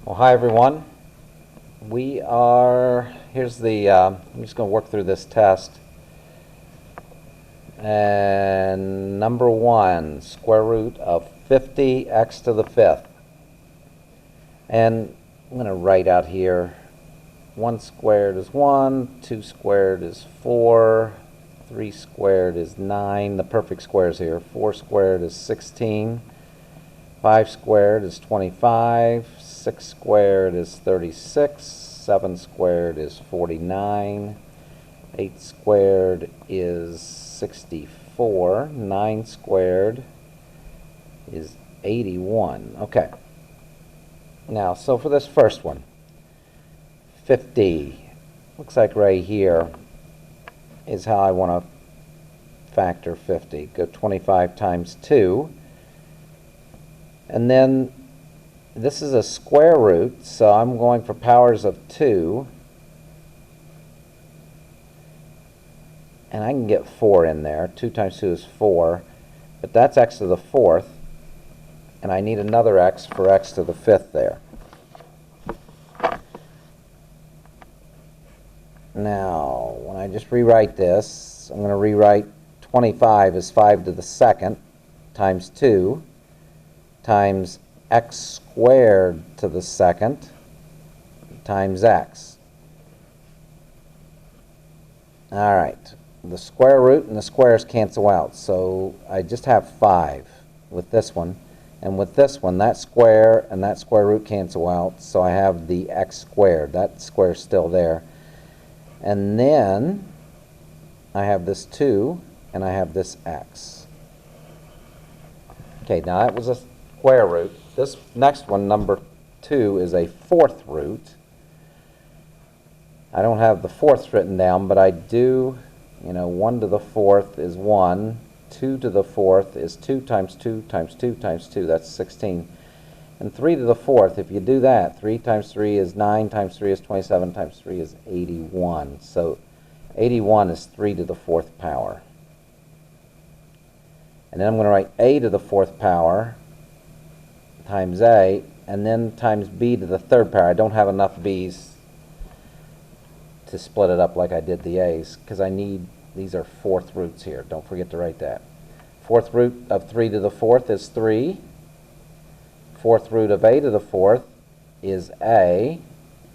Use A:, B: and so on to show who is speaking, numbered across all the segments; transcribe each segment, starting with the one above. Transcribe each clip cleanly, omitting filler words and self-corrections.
A: Well, hi everyone. Here's the, I'm just going to work through this test. And number 1, square root of 50x to the 5th. And I'm going to write out here, 1 squared is 1, 2 squared is 4, 3 squared is 9, the perfect squares here, 4 squared is 16, 5 squared is 25, 6 squared is 36, 7 squared is 49, 8 squared is 64, 9 squared is 81. Okay. Now, so for this first one, 50, looks like right here is how I want to factor 50. Go 25 times 2. And then this is a square root, so I'm going for powers of 2. And I can get 4 in there. 2 times 2 is 4. But that's x to the 4th. And I need another x for x to the 5th there. Now, when I just rewrite this, I'm going to rewrite 25 as 5 to the 2nd times 2 times x squared to the 2nd times x. All right, the square root and the squares cancel out, so I just have 5 with this one. And with this one, that square and that square root cancel out, so I have the x squared. That square is still there. And then I have this 2 and I have this x. Okay, now that was a square root. This next one, number 2, is a 4th root. I don't have the 4th written down, but I do, 1 to the 4th is 1. 2 to the 4th is 2 times 2 times 2 times 2. That's 16. And 3 to the 4th, if you do that, 3 times 3 is 9, times 3 is 27, times 3 is 81. So 81 is 3 to the 4th power. And then I'm going to write a to the 4th power times a, and then times b to the 3rd power. I don't have enough b's to split it up like I did the a's, because these are 4th roots here. Don't forget to write that. 4th root of 3 to the 4th is 3. 4th root of a to the 4th is a,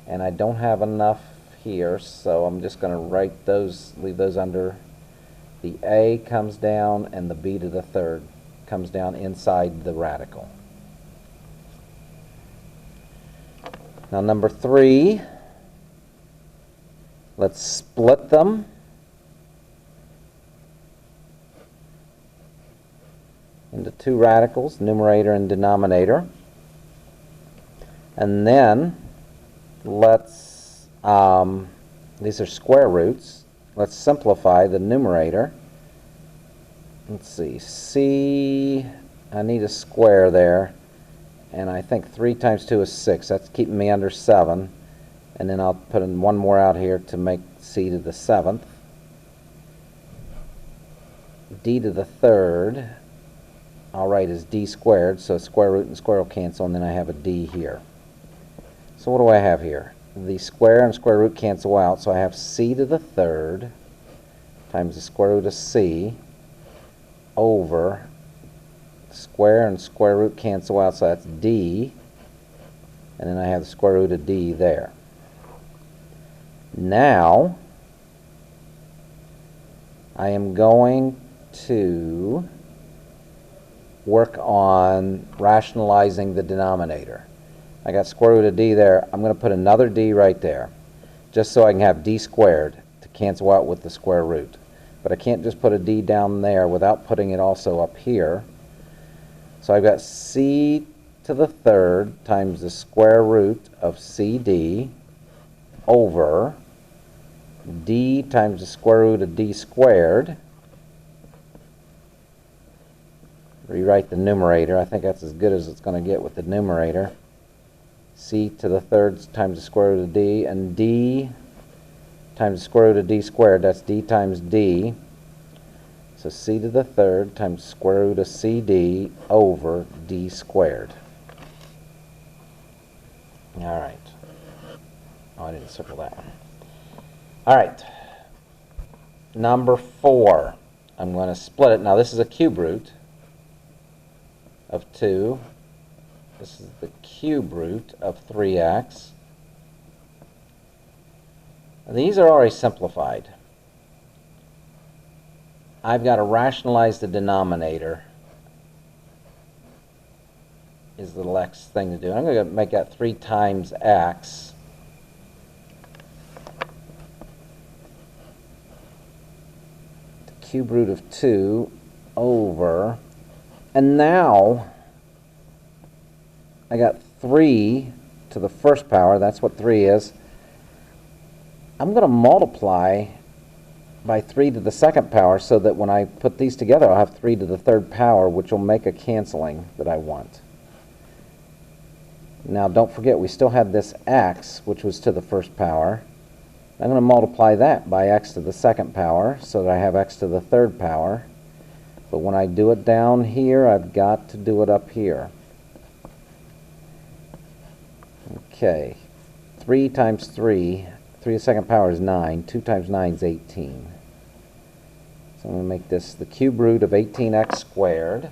A: and I don't have enough here, so I'm just going to write those, leave those under. The a comes down, and the b to the 3rd comes down inside the radical. Now number 3, let's split them. Into 2 radicals, numerator and denominator. And then let's, these are square roots. Let's simplify the numerator. Let's see, I need a square there. And I think 3 times 2 is 6. That's keeping me under 7. And then I'll put in one more out here to make c to the 7th. D to the 3rd, I'll write as d squared, so square root and square will cancel, and then I have a d here. So what do I have here? The square and square root cancel out, so I have c to the 3rd times the square root of c over square and square root cancel out, so that's d, and then I have the square root of d there. Now I am going to work on rationalizing the denominator. I got square root of d there. I'm going to put another d right there, just so I can have d squared to cancel out with the square root. But I can't just put a d down there without putting it also up here. So I've got c to the 3rd times the square root of cd over d times the square root of d squared. Rewrite the numerator. I think that's as good as it's going to get with the numerator. C to the 3rd times the square root of d, and d times the square root of d squared. That's d times d. So c to the third times square root of cd over d squared. All right. Oh, I didn't circle that one. All right. Number 4. I'm going to split it. Now, this is a cube root of 2. This is the cube root of 3x. These are already simplified. I've got to rationalize the denominator is the next thing to do. I'm going to make that 3 times x. The cube root of 2 over. And now I got 3 to the first power. That's what 3 is. I'm going to multiply by 3 to the second power so that when I put these together, I'll have 3 to the third power, which will make a canceling that I want. Now, don't forget, we still had this x, which was to the first power. I'm going to multiply that by x to the second power so that I have x to the third power. But when I do it down here, I've got to do it up here. Okay, 3 times 3, 3 to the second power is 9. 2 times 9 is 18. So I'm going to make this the cube root of 18x squared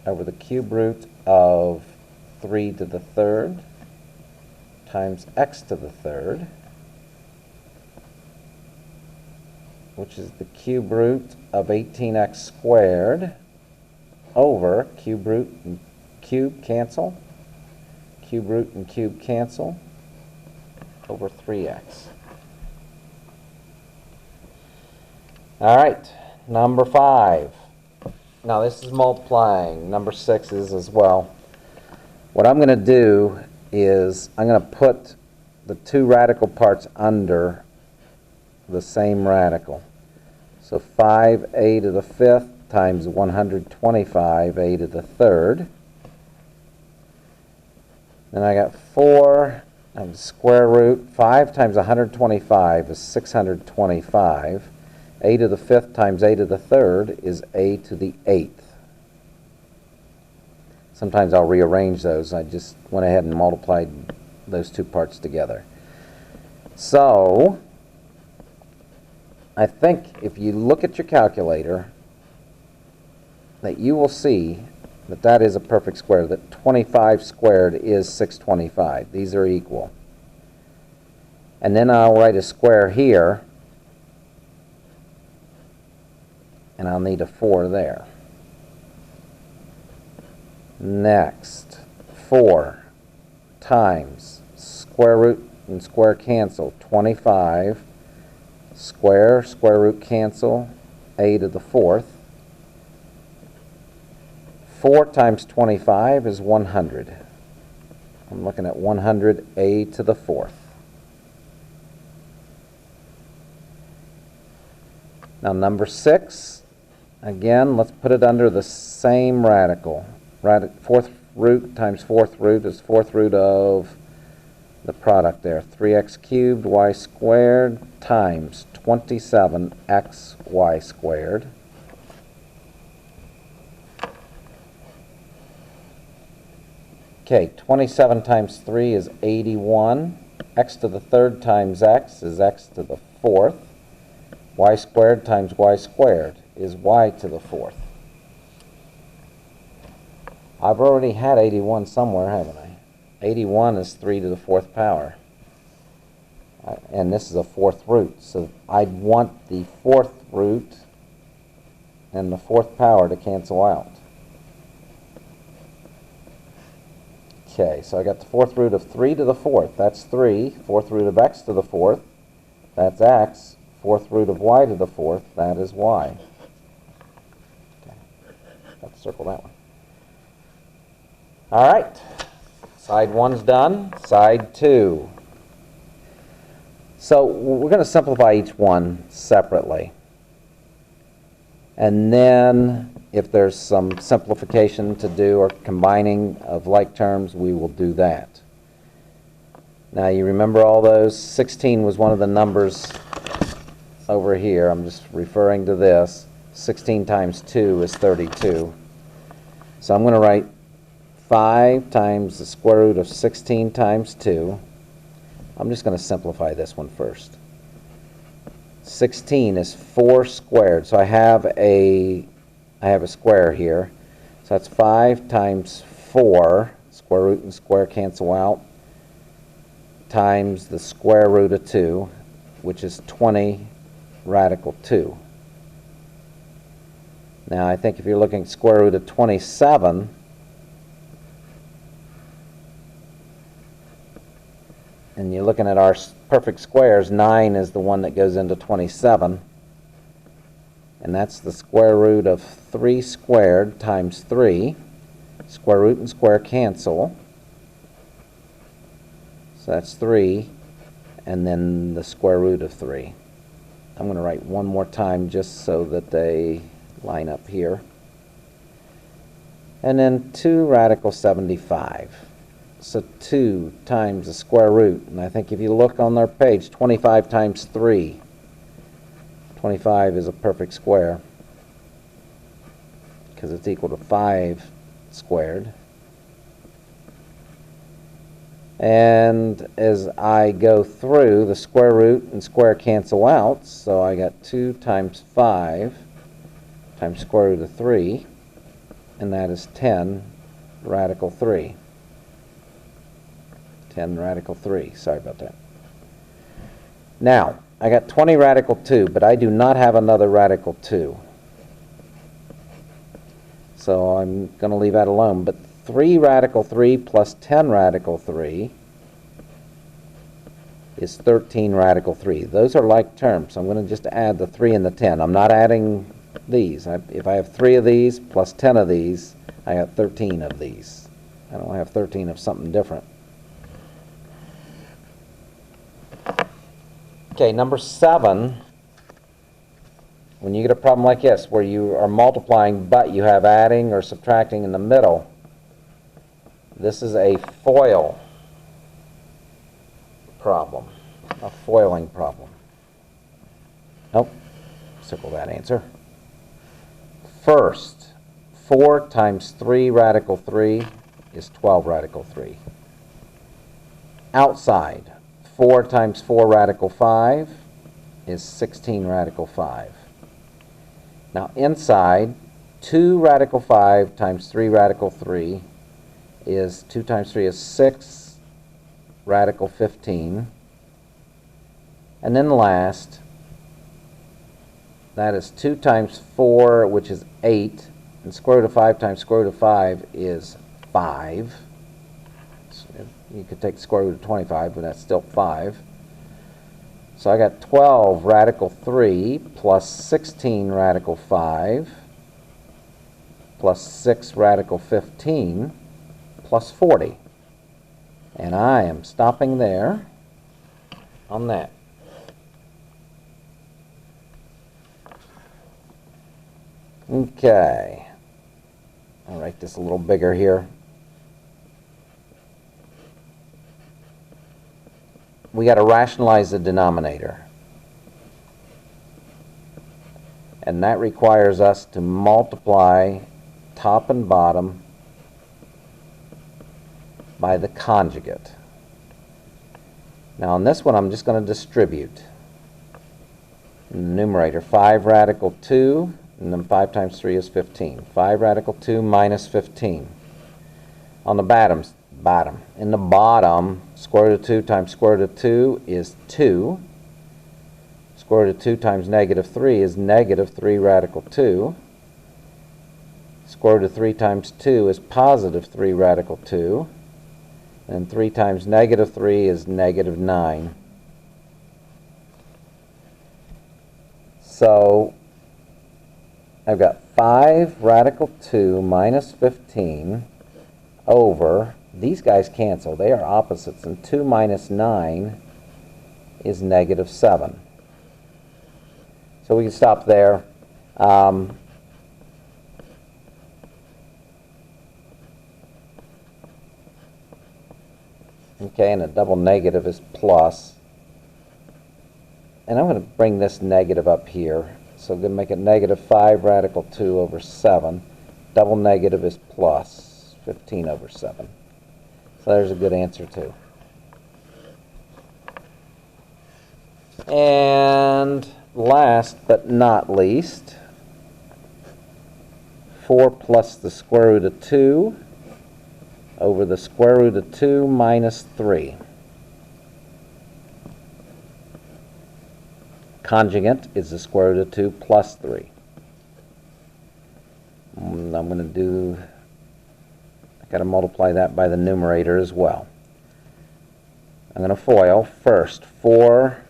A: over the cube root of 3 to the third times x to the third, which is the cube root of 18x squared over cube root and cube cancel, cube root and cube cancel, over 3x. All right, number 5. Now this is multiplying. Number 6 is as well. What I'm going to do is I'm going to put the 2 radical parts under the same radical. So 5a to the 5th times 125a to the 3rd. Then I got 4 times square root. 5 times 125 is 625. A to the 5th times a to the 3rd is a to the 8th. Sometimes I'll rearrange those. I just went ahead and multiplied those 2 parts together. So I think if you look at your calculator that you will see that that is a perfect square, that 25 squared is 625. These are equal. And then I'll write a square here, and I'll need a 4 there. Next, 4 times square root and square cancel, 25, square root cancel, a to the 4th. 4 times 25 is 100. I'm looking at 100a to the 4th. Now number 6, again, let's put it under the same radical. 4th root times 4th root is 4th root of the product there. 3x cubed y squared times 27xy squared. Okay, 27 times 3 is 81. X to the 3rd times x is x to the 4th. Y squared times y squared is y to the 4th. I've already had 81 somewhere, haven't I? 81 is 3 to the 4th power. And this is a 4th root. So I'd want the 4th root and the 4th power to cancel out. Okay, so I got the 4th root of 3 to the 4th. That's 3. 4th root of x to the 4th. That's x. 4th root of y to the 4th. That is y. Okay, got to circle that one. All right, side 1's done. Side 2. So we're going to simplify each one separately. And then if there's some simplification to do or combining of like terms, we will do that. Now you remember all those? 16 was one of the numbers over here. I'm just referring to this. 16 times 2 is 32. So I'm going to write 5 times the square root of 16 times 2. I'm just going to simplify this one first. 16 is 4 squared, so I have a square here. So that's 5 times 4, square root and square cancel out, times the square root of 2, which is 20 radical 2. Now, I think if you're looking at square root of 27, and you're looking at our perfect squares, 9 is the one that goes into 27. And that's the square root of 3 squared times 3. Square root and square cancel. So that's 3. And then the square root of 3. I'm going to write one more time just so that they line up here. And then 2 radical 75. So 2 times the square root. And I think if you look on their page, 25 times 3. 25 is a perfect square because it's equal to 5 squared. And as I go through, the square root and square cancel out, so I got 2 times 5 times square root of 3, and that is 10 radical 3. 10 radical 3, sorry about that. Now, I got 20 radical 2, but I do not have another radical 2. So I'm going to leave that alone. But 3 radical 3 plus 10 radical 3 is 13 radical 3. Those are like terms, so I'm going to just add the 3 and the 10. I'm not adding these. If I have 3 of these plus 10 of these, I have 13 of these. I don't have 13 of something different. Okay, number 7, when you get a problem like this, where you are multiplying but you have adding or subtracting in the middle, this is a FOIL problem, a foiling problem. Nope, circle that answer. First, 4 times 3 radical 3 is 12 radical 3. Outside, 4 times 4 radical 5 is 16 radical 5. Now inside, 2 radical 5 times 3 radical 3 is 2 times 3 is 6 radical 15. And then last, that is 2 times 4, which is 8, and square root of 5 times square root of 5 is 5. You could take the square root of 25, but that's still 5. So I got 12 radical 3 plus 16 radical 5 plus 6 radical 15 plus 40. And I am stopping there on that. Okay. I'll write this a little bigger here. We got to rationalize the denominator. And that requires us to multiply top and bottom by the conjugate. Now on this one I'm just going to distribute. In the numerator, 5 radical 2, and then 5 times 3 is 15. 5 radical 2 minus 15. On the bottom, in the bottom, square root of 2 times square root of 2 is 2. Square root of 2 times negative 3 is negative 3 radical 2. Square root of 3 times 2 is positive 3 radical 2. And 3 times negative 3 is negative 9. So I've got 5 radical 2 minus 15 over, these guys cancel, they are opposites, and 2 minus 9 is negative 7. So we can stop there. Okay, and a double negative is plus. And I'm going to bring this negative up here. So I'm going to make it negative 5 radical 2 over 7. Double negative is plus 15 over 7. So there's a good answer too. And last but not least, 4 plus the square root of 2 over the square root of 2 minus 3. Conjugate is the square root of 2 plus 3. I'm going to do, I've got to multiply that by the numerator as well. I'm going to FOIL first. 4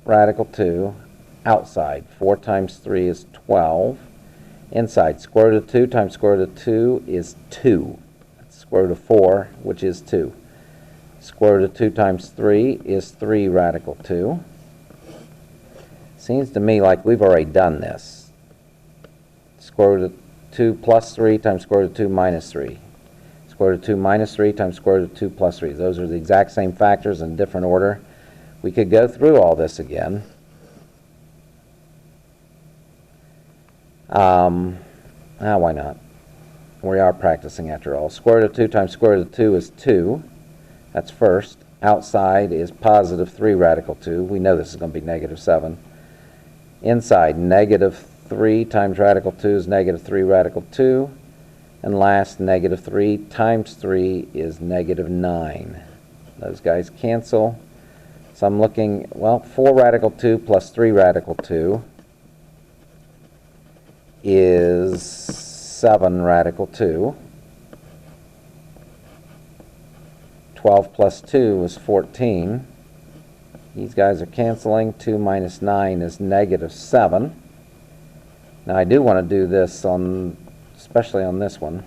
A: radical 2 outside. 4 times 3 is 12. Inside, square root of 2 times square root of 2 is 2. That's square root of 4, which is 2. Square root of 2 times 3 is 3 radical 2. Seems to me like we've already done this. Square root of 2 plus 3 times square root of 2 minus 3. Square root of 2 minus 3 times square root of 2 plus 3. Those are the exact same factors in different order. We could go through all this again. Why not? We are practicing after all. Square root of 2 times square root of 2 is 2. That's first. Outside is positive 3 radical 2. We know this is going to be negative 7. Inside, negative 3 times radical 2 is negative 3 radical 2. And last, negative 3 times 3 is negative 9. Those guys cancel. So I'm looking, well, 4 radical 2 plus 3 radical 2 is 7 radical 2. 12 plus 2 is 14. These guys are canceling. 2 minus 9 is negative 7. Now I do want to do this on, especially on this one.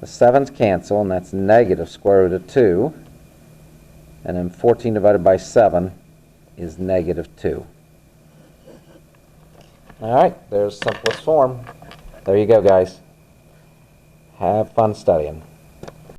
A: The 7's cancel, and that's negative square root of 2. And then 14 divided by 7 is negative 2. All right, there's simplest form. There you go, guys. Have fun studying.